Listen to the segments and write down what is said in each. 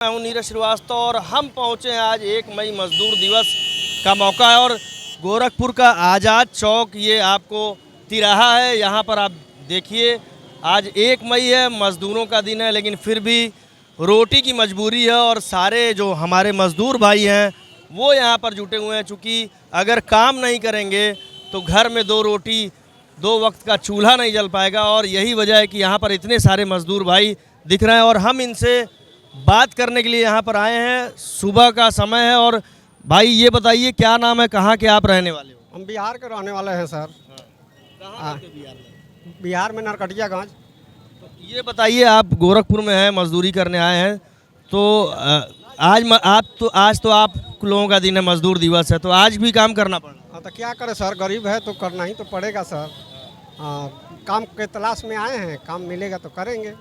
मैं हूं नीरज श्रीवास्तव और हम पहुंचे हैं आज 1 मई मजदूर दिवस का मौका है और गोरखपुर का आज़ाद चौक ये आपको तिराहा है। यहाँ पर आप देखिए आज 1 मई है, मज़दूरों का दिन है, लेकिन फिर भी रोटी की मजबूरी है और सारे जो हमारे मज़दूर भाई हैं वो यहाँ पर जुटे हुए हैं। चूँकि अगर काम नहीं करेंगे तो घर में 2 रोटी 2 वक्त का चूल्हा नहीं जल पाएगा और यही वजह है कि यहाँ पर इतने सारे मज़दूर भाई दिख रहे हैं और हम इनसे बात करने के लिए यहाँ पर आए हैं। सुबह का समय है और भाई ये बताइए क्या नाम है, कहाँ के आप रहने वाले हो? हम बिहार के रहने वाले हैं सर। कहाँ रहते हो बिहार में? बिहार में नरकटियागंज। तो ये बताइए आप गोरखपुर में हैं, मजदूरी करने आए हैं, तो आज तो आप लोगों का दिन है, मजदूर दिवस है, तो आज भी काम करना पड़ रहा है। हाँ तो क्या करें सर, गरीब है तो करना ही तो पड़ेगा सर। हाँ, काम के तलाश में आए हैं, काम मिलेगा तो करेंगे।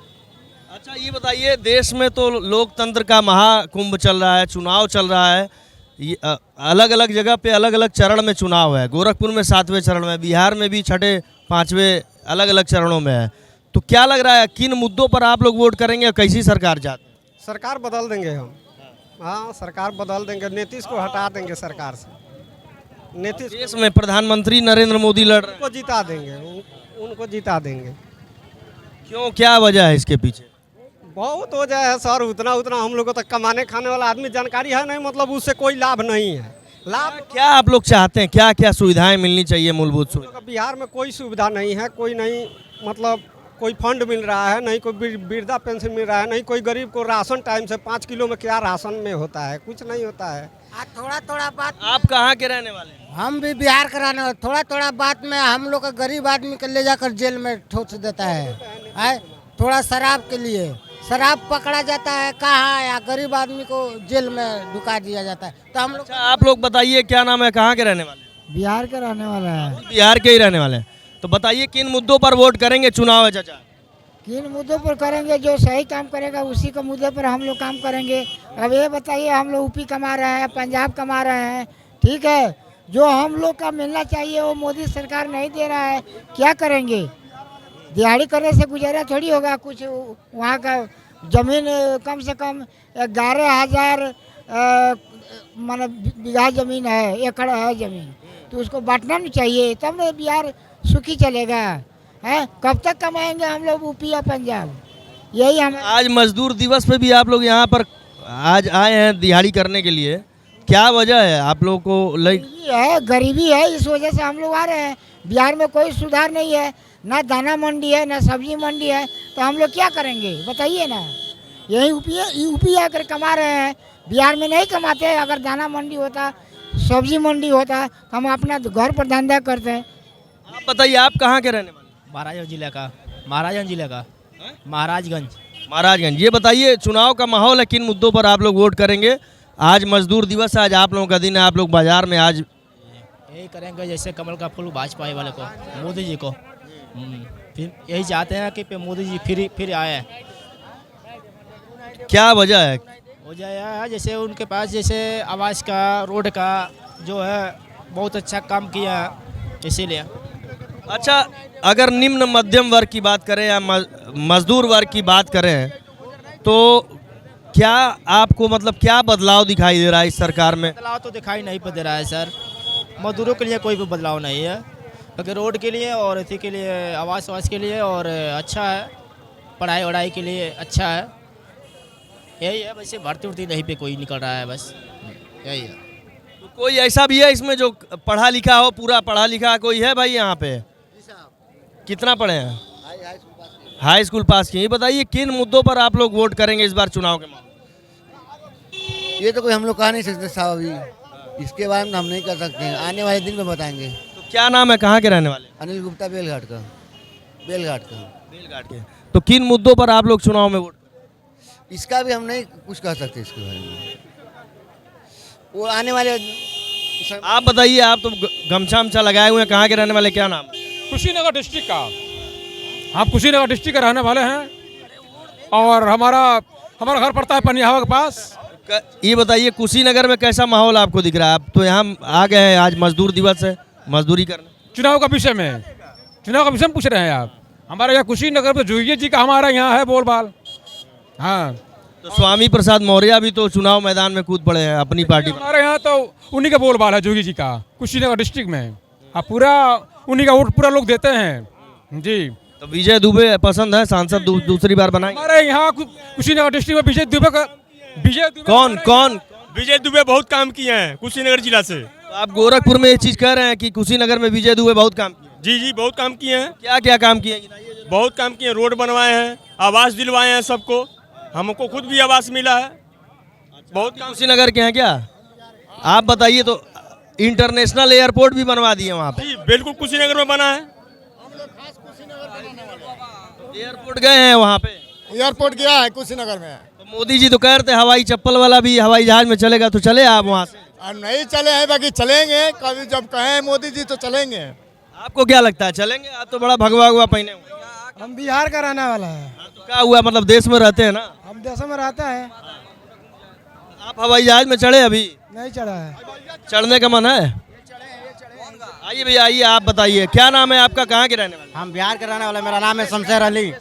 अच्छा ये बताइए, देश में तो लोकतंत्र का महाकुंभ चल रहा है, चुनाव चल रहा है, अलग अलग जगह पे अलग अलग चरण में चुनाव है। गोरखपुर में 7वें चरण में, बिहार में भी 6ठे 5वें अलग अलग चरणों में है। तो क्या लग रहा है किन मुद्दों पर आप लोग वोट करेंगे और कैसी सरकार चाहते हैं? सरकार बदल देंगे हम। हाँ, सरकार बदल देंगे, नीतीश को हटा देंगे सरकार से। नीतीश देश में प्रधानमंत्री नरेंद्र मोदी लड़ रहे हैं, को जिता देंगे, उनको जिता देंगे। क्यों, क्या वजह है इसके पीछे? बहुत हो जाए है सर, उतना हम लोग को तो कमाने खाने वाला आदमी जानकारी है नहीं, मतलब उससे कोई लाभ नहीं है। लाभ क्या आप लोग चाहते हैं, क्या क्या सुविधाएं मिलनी चाहिए, मूलभूत सुविधा? बिहार में कोई सुविधा नहीं है, कोई नहीं, मतलब कोई फंड मिल रहा है नहीं, कोई वृद्धा पेंशन मिल रहा है नहीं, कोई गरीब को राशन टाइम से 5 किलो में क्या राशन में होता है, कुछ नहीं होता है। थोड़ा बात, आप कहाँ के रहने वाले हैं? हम भी बिहार का रहने वाले। थोड़ा बात में हम लोग का गरीब आदमी को ले जाकर जेल में ठोस देता है। थोड़ा शराब के लिए शराब पकड़ा जाता है, कहाँ या गरीब आदमी को जेल में ढुका दिया जाता है। तो हम लोग अच्छा आप लोग बताइए क्या नाम है, कहाँ के रहने वाले हैं? बिहार के रहने वाला है। बिहार के ही रहने वाले हैं। तो बताइए किन मुद्दों पर वोट करेंगे, चुनाव है चाचा? किन मुद्दों पर करेंगे, जो सही काम करेगा उसी के मुद्दे पर हम लोग काम करेंगे। अब ये बताइए, हम लोग यूपी कमा रहे हैं, पंजाब कमा रहे हैं, ठीक है, जो हम लोग का मिलना चाहिए वो मोदी सरकार नहीं दे रहा है, क्या करेंगे? दिहाड़ी करने से गुजारा थोड़ी होगा। कुछ वहाँ का जमीन कम से कम 11,000 माने बीघा जमीन है, एकड़ है जमीन, तो उसको बांटना नहीं चाहिए, तब ना बिहार सुखी चलेगा। है कब तक कमाएंगे हम लोग यूपी या पंजाब? यही हम आज मजदूर दिवस पे भी आप लोग यहाँ पर आज आए हैं दिहाड़ी करने के लिए, क्या वजह है आप लोग को? गरीबी है, इस वजह से हम लोग आ रहे हैं। बिहार में कोई सुधार नहीं है, ना दाना मंडी है, ना सब्जी मंडी है, तो हम लोग क्या करेंगे बताइए ना? यही यूपी आकर कमा रहे हैं, बिहार में नहीं कमाते। अगर दाना मंडी होता, सब्जी मंडी होता, तो हम अपना घर पर धंधा करते हैं। आप बताइए आप कहाँ के रहने वाले? महाराजगंज जिले का महाराजगंज। ये बताइए चुनाव का माहौल है, किन मुद्दों पर आप लोग वोट करेंगे? आज मजदूर दिवस है, आज आप लोगों का दिन है, आप लोग बाजार में आज यही करेंगे, जैसे कमल का फूल भाजपा वाले को, मोदी जी को। फिर यही चाहते हैं कि मोदी जी फिर आए। क्या वजह है? वजह यह है जैसे उनके पास जैसे आवास का, रोड का जो है बहुत अच्छा काम किया है, इसीलिए। अच्छा अगर निम्न मध्यम वर्ग की बात करें या मजदूर वर्ग की बात करें तो क्या आपको मतलब क्या बदलाव दिखाई दे रहा है इस सरकार में? बदलाव तो दिखाई नहीं दे रहा है सर, मजदूरों के लिए कोई भी बदलाव नहीं है, क्योंकि रोड के लिए और इसी के लिए, आवास के लिए और अच्छा है, पढ़ाई वढ़ाई के लिए अच्छा है। यही है, वैसे भर्ती उर्ती नहीं पे कोई निकल रहा है, बस यही है। तो कोई ऐसा भी है इसमें जो पढ़ा लिखा हो, पूरा पढ़ा लिखा कोई है भाई यहाँ पे? कितना पढ़े हैं? हाई स्कूल पास किए। ये बताइए किन मुद्दों पर आप लोग वोट करेंगे इस बार चुनाव के माहौल? ये तो कोई हम लोग कह नहीं सकते साहब, अभी इसके बारे में हम नहीं कर सकते हैं, आने वाले दिन में बताएंगे। तो क्या नाम है, कहाँ के रहने वाले? अनिल गुप्ता, बेलघाट का। तो किन मुद्दों पर आप लोग चुनाव में वोट? इसका भी हम नहीं कुछ कह सकते इसके बारे में, वो आने वाले। आप बताइए, आप तो गमछा वमछा लगाए हुए हैं, कहाँ के रहने वाले, क्या नाम है? कुशीनगर डिस्ट्रिक्ट का। आप कुशीनगर डिस्ट्रिक्ट के रहने वाले हैं और हमारा घर पड़ता है पनियावा के पास। ये बताइए कुशीनगर में कैसा माहौल आपको दिख रहा है? आप तो यहाँ आ गए हैं, आज मजदूर दिवस है, मजदूरी करने। चुनाव का विषय में पूछ रहे हैं आप? हमारे यहाँ कुशीनगर में जोइये जी का हमारा यहाँ है बोलबाल। हाँ तो तो स्वामी प्रसाद मौर्य भी तो चुनाव मैदान में कूद पड़े हैं अपनी पार्टी में। हमारे यहाँ तो उन्हीं का बोलबाला है जोगी जी का, कुशीनगर डिस्ट्रिक्ट में। अब पूरा उन्हीं का वोट पूरा लोग देते हैं जी। तो विजय दुबे पसंद है, सांसद दूसरी बार बनाएंगे? हमारे यहाँ कुशीनगर डिस्ट्रिक्ट में विजय दुबे कौन? विजय दुबे बहुत काम किए हैं कुशीनगर जिला से। तो आप गोरखपुर में ये चीज कह रहे हैं कि कुशीनगर में विजय दुबे बहुत काम किए? जी बहुत काम किए हैं। क्या क्या काम किए? बहुत काम किए, रोड बनवाए हैं, आवास दिलवाए हैं सबको, हमको खुद भी आवास मिला है। बहुत काम। कुशीनगर के हैं क्या? आप बताइए। तो इंटरनेशनल एयरपोर्ट भी बनवा दिए वहाँ पे? जी बिल्कुल कुशीनगर में बना है। एयरपोर्ट गए हैं वहाँ पे? एयरपोर्ट गया है कुशीनगर में। तो मोदी जी तो कह रहे थे हवाई चप्पल वाला भी हवाई जहाज में चलेगा, तो चले आप वहाँ से? और नहीं चले हैं, बाकी चलेंगे कभी जब कहें मोदी जी तो चलेंगे। आपको क्या लगता है चलेंगे? आप तो बड़ा भगवा हुआ पहने हुए। हम बिहार का रहने वाला है। तो क्या हुआ, मतलब देश में रहते हैं ना? हम देशों में रहता है। आप हवाई जहाज में चढ़े? अभी नहीं चढ़ा है। चढ़ने का मन है? आइए भैया आइए, आप बताइए क्या नाम है आपका, कहाँ के रहने वाले? हम बिहार का रहने वाला, मेरा नाम है शमशेर अली।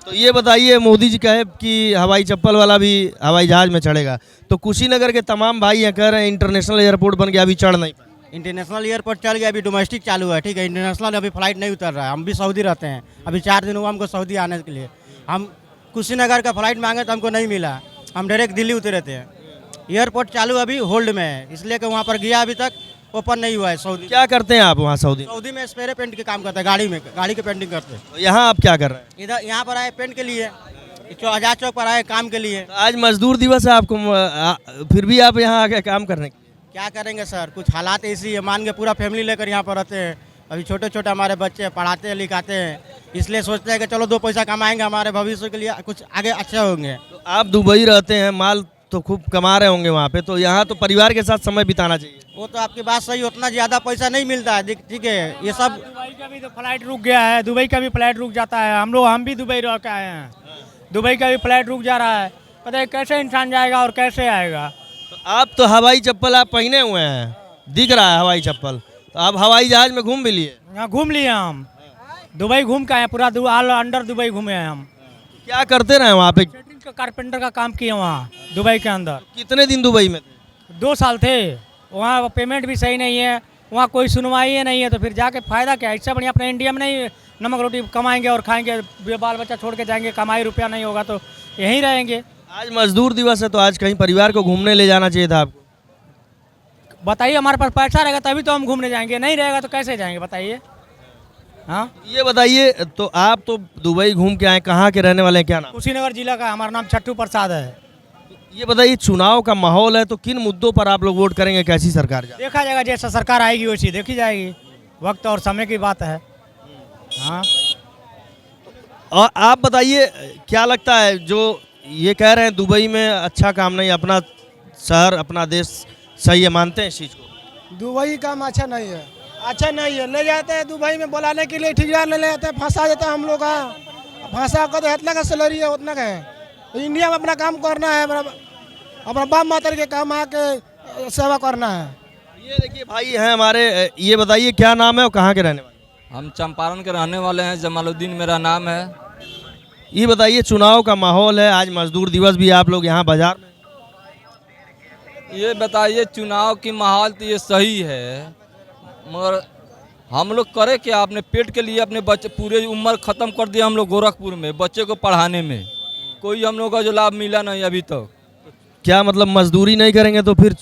तो ये बताइए, मोदी जी कहे कि हवाई चप्पल वाला भी हवाई जहाज में चढ़ेगा, तो कुशीनगर के तमाम भाई यहाँ कह रहे हैं इंटरनेशनल एयरपोर्ट बन गया, अभी चढ़ नहीं पाए। इंटरनेशनल एयरपोर्ट चल गया, अभी डोमेस्टिक चालू है, ठीक है। इंटरनेशनल अभी फ्लाइट नहीं उतर रहा है। हम भी सऊदी रहते हैं, अभी 4 दिन हुआ हमको सऊदी आने के लिए। हम कुशीनगर का फ्लाइट मांगे तो हमको नहीं मिला, हम डायरेक्ट दिल्ली उतरे थे। एयरपोर्ट चालू अभी होल्ड में है, इसलिए कि वहाँ पर गया, अभी तक ओपन नहीं हुआ है। सऊदी क्या करते हैं आप वहाँ सऊदी? सऊदी में स्प्रे पेंट के काम करते हैं, गाड़ी में गाड़ी के पेंटिंग करते हैं। तो यहाँ आप क्या कर रहे हैं? इधर यहाँ पर आए पेंट के लिए, आजाद चौक पर आए काम के लिए। तो आज मजदूर दिवस है आपको, फिर भी आप यहाँ आके काम करने के लिए? क्या करेंगे सर, कुछ हालात ऐसी है, मान के पूरा फैमिली लेकर यहाँ पर रहते हैं। अभी छोटे छोटे हमारे बच्चे पढ़ाते हैं लिखाते हैं, इसलिए सोचते हैं कि चलो 2 पैसा कमाएंगे, हमारे भविष्य के लिए कुछ आगे अच्छे होंगे। तो आप दुबई रहते हैं, माल तो खूब कमा रहे होंगे वहाँ पे, तो यहाँ तो परिवार के साथ समय बिताना चाहिए। वो तो आपकी बात सही, उतना ज़्यादा पैसा नहीं मिलता है, ठीक है। ये सब दुबई का भी तो फ्लाइट रुक गया है, दुबई का भी फ्लाइट रुक जाता है। हम भी दुबई रह के आए हैं, दुबई का भी फ्लाइट रुक जा रहा है। पता है कैसे इंसान जाएगा और कैसे आएगा। तो आप तो हवाई चप्पल आप पहने हुए हैं, दिख रहा है हवाई चप्पल, तो आप हवाई जहाज में घूम भी लिए? यहाँ घूम लिए हम, दुबई घूम के आए, पूरा ऑल अंडर दुबई घूमे हैं हम। क्या करते रहे वहाँ पे? सेटिंग का कारपेंटर का काम किए वहाँ दुबई के अंदर। कितने दिन दुबई में थे? 2 साल थे वहाँ। पेमेंट भी सही नहीं है, वहाँ कोई सुनवाई ही नहीं है, तो फिर जाके फ़ायदा क्या है। इससे बढ़िया अपने इंडिया में नहीं नमक रोटी कमाएंगे और खाएंगे, बाल बच्चा छोड़ के जाएंगे, कमाई रुपया नहीं होगा तो यहीं रहेंगे। आज मजदूर दिवस है, तो आज कहीं परिवार को घूमने ले जाना चाहिए था आपको। बताइए, हमारे पास पैसा रहेगा तभी तो हम घूमने जाएंगे, नहीं रहेगा तो कैसे जाएंगे बताइए। हाँ, ये बताइए, तो आप तो दुबई घूम के आए, कहाँ के रहने वाले हैं, क्या नाम? कुशीनगर जिला का, हमारा नाम छट्टू प्रसाद है। ये बताइए, चुनाव का माहौल है तो किन मुद्दों पर आप लोग वोट करेंगे, कैसी सरकार जाए? देखा जाएगा, जैसा सरकार आएगी वैसी देखी जाएगी, वक्त और समय की बात है। हाँ, और आप बताइए क्या लगता है, जो ये कह रहे हैं दुबई में अच्छा काम नहीं, अपना शहर अपना देश सही है, मानते हैं इस चीज़ को? दुबई काम अच्छा नहीं है, अच्छा नहीं है। ले जाते हैं दुबई में बुलाने के लिए, ठेकेदार ले लेते हैं, फंसा देता है हम लोग का, फंसा कर तो इतना का सैलरी है उतना का है। तो इंडिया में अपना काम करना है, अपना बाप मातर के काम आके सेवा करना है। ये देखिए भाई हैं हमारे, ये बताइए क्या नाम है और कहाँ के रहने वाले? हम चंपारण के रहने वाले हैं, जमालुद्दीन मेरा नाम है। ये बताइए, चुनाव का माहौल है, आज मजदूर दिवस भी, आप लोग यहाँ बाजार में? ये बताइए, चुनाव की माहौल तो ये सही है, मगर हम लोग करे क्या? अपने पेट के लिए अपने बच्चे पूरे उम्र ख़त्म कर दिया हम लोग गोरखपुर में बच्चे को पढ़ाने में, कोई हम लोग का जो लाभ मिला नहीं अभी तक। क्या मतलब मजदूरी नहीं करेंगे तो फिर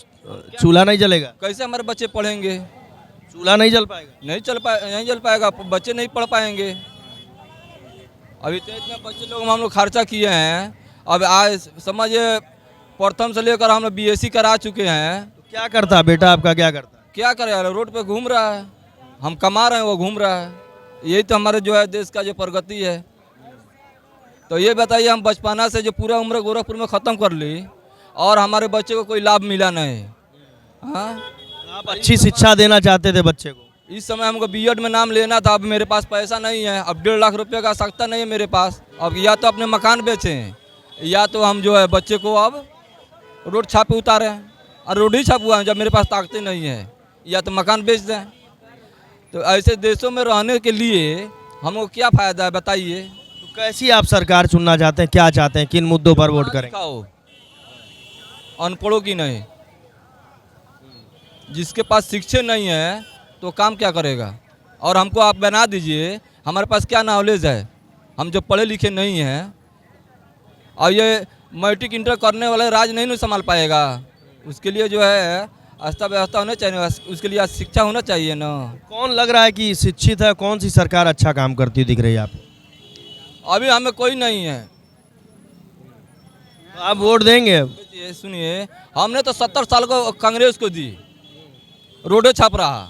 चूल्हा नहीं जलेगा? कैसे हमारे बच्चे पढ़ेंगे? चूल्हा नहीं जल पाएगा? नहीं जल पाएगा, बच्चे नहीं पढ़ पाएंगे। अभी तो इतने बच्चे लोग हम लोग खर्चा किए हैं, अब आज समझिए प्रथम से लेकर हम लोग BSc करा चुके हैं। क्या करता है बेटा आपका, क्या करता है? क्या करे, रोड पे घूम रहा है, हम कमा रहे हैं वो घूम रहा है। यही तो हमारे जो है देश का जो प्रगति है। तो ये बताइए, हम बचपना से जो पूरा उम्र गोरखपुर में ख़त्म कर ली और हमारे बच्चे को कोई लाभ मिला नहीं। हाँ, आप अच्छी शिक्षा देना चाहते थे बच्चे को। इस समय हमको B.Ed में नाम लेना था, अब मेरे पास पैसा नहीं है, अब 1.5 लाख रुपये का आवश्यकता नहीं है मेरे पास। अब या तो अपने मकान बेचें या तो हम जो है बच्चे को अब रोड छापे उतारें, और रोड ही छापुआ है जब मेरे पास ताकतें नहीं है, या तो मकान बेच दें। तो ऐसे देशों में रहने के लिए हमको क्या फ़ायदा है बताइए? तो कैसी आप सरकार चुनना चाहते हैं, क्या चाहते हैं, किन मुद्दों पर वोट करेंगे? खाओ अनपढ़ों की नहीं, जिसके पास शिक्षा नहीं है तो काम क्या करेगा। और हमको आप बना दीजिए, हमारे पास क्या नॉलेज है, हम जो पढ़े लिखे नहीं हैं, और ये मैट्रिक इंटर करने वाले राज नहीं संभाल पाएगा। उसके लिए जो है आस्था व्यवस्था होना चाहिए, उसके लिए शिक्षा होना चाहिए ना। कौन लग रहा है कि शिक्षित है, कौन सी सरकार अच्छा काम करती हुई दिख रही है आपको? अभी हमें कोई नहीं है। आप वोट देंगे? ये सुनिए, हमने तो 70 साल को कांग्रेस को दी, रोडे छाप रहा।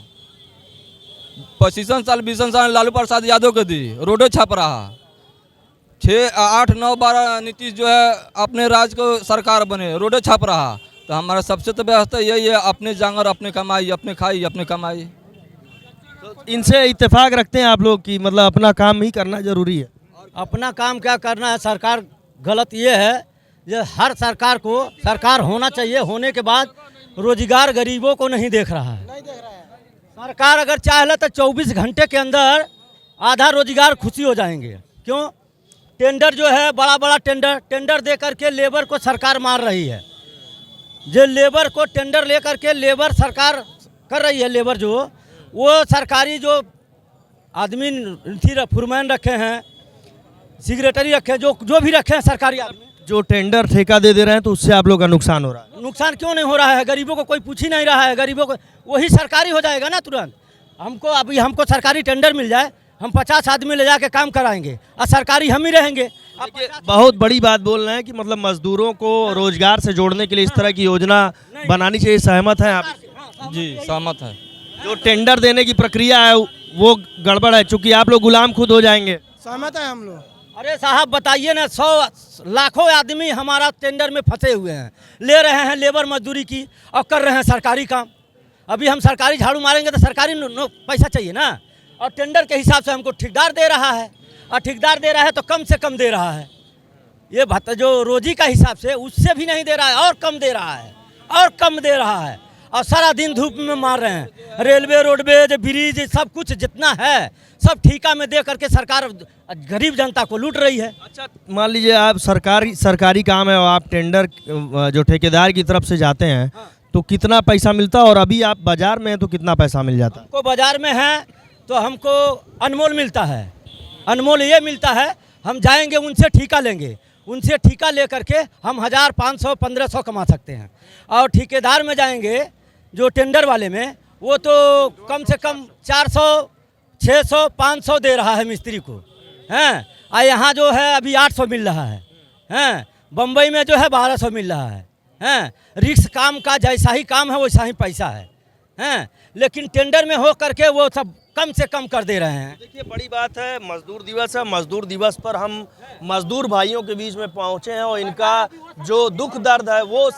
25 साल 20 साल लालू प्रसाद यादव को दी, रोडे छाप रहा। 6, 8, 9, 12 नीतीश जो है अपने राज्य को सरकार बने, रोडे छाप रहा। तो हमारा सबसे तो व्यवस्था यही है, अपने जांगर अपने कमाई, अपने खाई अपने कमाई। तो इनसे इत्तेफाक रखते हैं आप लोग कि मतलब अपना काम ही करना जरूरी है? अपना काम क्या करना है, सरकार गलत ये है, ये हर सरकार को सरकार होना चाहिए, होने के बाद रोजगार गरीबों को नहीं देख रहा है। सरकार अगर चाहे तो 24 घंटे के अंदर आधा रोजगार खुशी हो जाएंगे। क्यों? टेंडर जो है, बड़ा बड़ा टेंडर दे करके लेबर को सरकार मार रही है। जो लेबर को टेंडर ले करके लेबर सरकार कर रही है, लेबर जो वो सरकारी जो आदमी थी, फुरमैन रखे हैं, सेक्रेटरी रखे हैं, जो भी रखे हैं सरकारी आदमी, जो टेंडर ठेका दे रहे हैं तो उससे आप लोग का नुकसान हो रहा है? नुकसान क्यों नहीं हो रहा है? गरीबों को कोई पूछ ही नहीं रहा है। गरीबों को वही सरकारी हो जाएगा ना तुरंत। हमको सरकारी टेंडर मिल जाए, हम 50 आदमी ले जाके काम कराएंगे और सरकारी हम ही रहेंगे। देखिए, बहुत बड़ी बात बोल रहे हैं कि मतलब मजदूरों को रोजगार से जोड़ने के लिए इस तरह की योजना बनानी चाहिए। सहमत हैं आप? जी सहमत है। जो टेंडर देने की प्रक्रिया है वो गड़बड़ है, चूंकि आप लोग गुलाम खुद हो जाएंगे। सहमत है हम लोग। अरे साहब बताइए ना, 100 लाखों आदमी हमारा टेंडर में फंसे हुए हैं, ले रहे हैं लेबर मजदूरी की और कर रहे हैं सरकारी काम। अभी हम सरकारी झाड़ू मारेंगे तो सरकारी पैसा चाहिए ना, और टेंडर के हिसाब से हमको ठेकेदार दे रहा है, और ठेकेदार दे रहा है तो कम से कम दे रहा है। ये भत्ता जो रोजी का हिसाब से उससे भी नहीं दे रहा है, और कम दे रहा है, और कम दे रहा है, और सारा दिन धूप में मार रहे हैं। रेलवे, रोडवेज, ब्रिज, सब कुछ जितना है सब ठेका में दे करके सरकार गरीब जनता को लूट रही है। अच्छा, मान लीजिए आप सरकारी काम है और आप टेंडर जो ठेकेदार की तरफ से जाते हैं तो कितना पैसा मिलता है, और अभी आप बाजार में हैं तो कितना पैसा मिल जाता है? हमको बाजार में है तो हमको अनमोल मिलता है। अनमोल ये मिलता है, हम जाएंगे उनसे ठेका लेंगे, उनसे ठेका ले करके हम 1000, 500, 1500 कमा सकते हैं। और ठेकेदार में जाएंगे जो टेंडर वाले में, वो तो कम से कम 400, 600, 500 दे रहा है मिस्त्री को, हैं। और यहाँ जो है अभी 800 मिल रहा है, हैं। बम्बई में जो है 1200 मिल रहा है, हैं। रिक्स काम का जैसा ही काम है वैसा ही पैसा है, हैं। लेकिन टेंडर में हो करके वो सब कम से कम कर दे रहे हैं। देखिए, बड़ी बात है, मजदूर दिवस है। मजदूर दिवस पर हम मजदूर भाइयों के बीच में पहुंचे हैं और इनका जो दुख दर्द है वो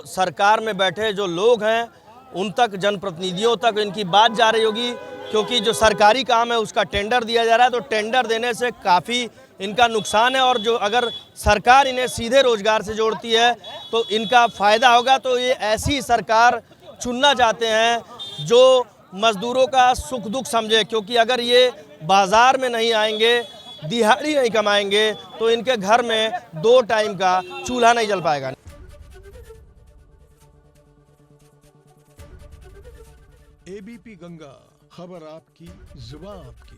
सरकार में बैठे जो लोग हैं उन तक, जनप्रतिनिधियों तक इनकी बात जा रही होगी। क्योंकि जो सरकारी काम है उसका टेंडर दिया जा रहा है, तो टेंडर देने से काफ़ी इनका नुकसान है, और जो अगर सरकार इन्हें सीधे रोजगार से जोड़ती है तो इनका फ़ायदा होगा। तो ये ऐसी सरकार चुनना चाहते हैं जो मज़दूरों का सुख दुख समझे, क्योंकि अगर ये बाज़ार में नहीं आएंगे, दिहाड़ी नहीं कमाएंगे तो इनके घर में 2 टाइम का चूल्हा नहीं जल पाएगा। एबीपी गंगा, खबर आपकी, जुबान आपकी।